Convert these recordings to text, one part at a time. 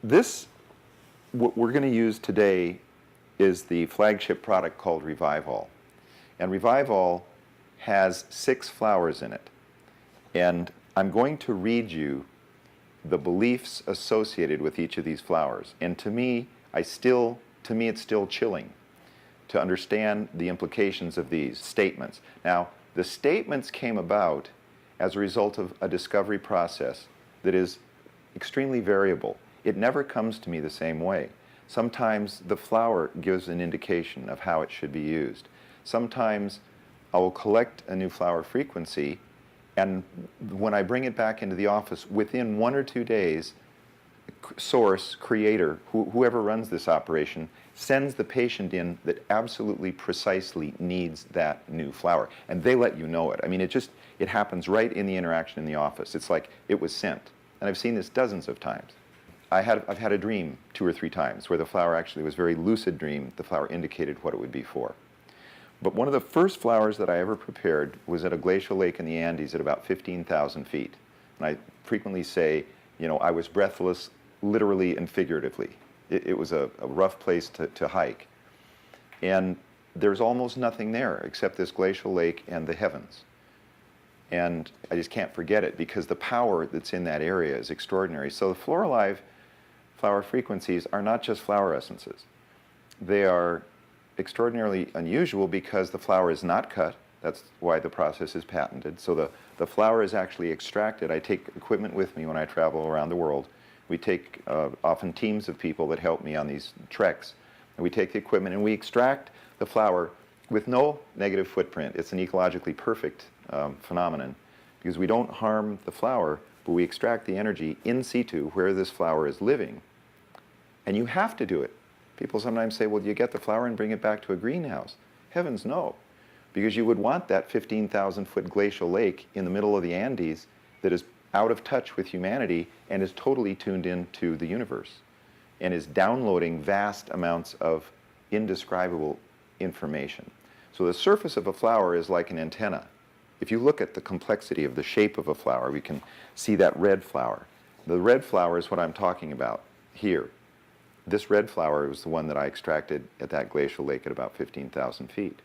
What we're going to use today is the flagship product called Revival. And Revival has 6 flowers in it. And I'm going to read you the beliefs associated with each of these flowers. And to me, it's still chilling to understand the implications of these statements. Now, the statements came about as a result of a discovery process that is extremely variable. It never comes to me the same way. Sometimes the flower gives an indication of how it should be used. Sometimes I will collect a new flower frequency, and when I bring it back into the office, within 1 or 2 days, source, creator, whoever runs this operation, sends the patient in that absolutely precisely needs that new flower. And they let you know it. I mean, it happens right in the interaction in the office. It's like it was sent. And I've seen this dozens of times. I've had a dream 2 or 3 times where the flower actually was a very lucid dream. The flower indicated what it would be for. But one of the first flowers that I ever prepared was at a glacial lake in the Andes at about 15,000 feet. And I frequently say, I was breathless, literally and figuratively. It was a rough place to hike. And there's almost nothing there except this glacial lake and the heavens. And I just can't forget it because the power that's in that area is extraordinary. So the FlorAlive flower frequencies are not just flower essences. They are extraordinarily unusual because the flower is not cut. That's why the process is patented. So the flower is actually extracted. I take equipment with me when I travel around the world. We take often teams of people that help me on these treks. And we take the equipment and we extract the flower with no negative footprint. It's an ecologically perfect phenomenon because we don't harm the flower, but we extract the energy in situ where this flower is living. And you have to do it. People sometimes say, well, do you get the flower and bring it back to a greenhouse? Heavens no, because you would want that 15,000-foot glacial lake in the middle of the Andes that is out of touch with humanity and is totally tuned into the universe and is downloading vast amounts of indescribable information. So the surface of a flower is like an antenna. If you look at the complexity of the shape of a flower, we can see that red flower. The red flower is what I'm talking about here. This red flower was the one that I extracted at that glacial lake at about 15,000 feet.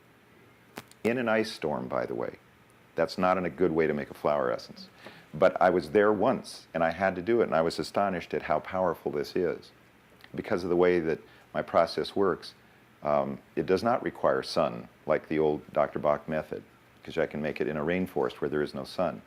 In an ice storm, by the way. That's not a good way to make a flower essence. But I was there once, and I had to do it, and I was astonished at how powerful this is. Because of the way that my process works, it does not require sun, like the old Dr. Bach method, because I can make it in a rainforest where there is no sun.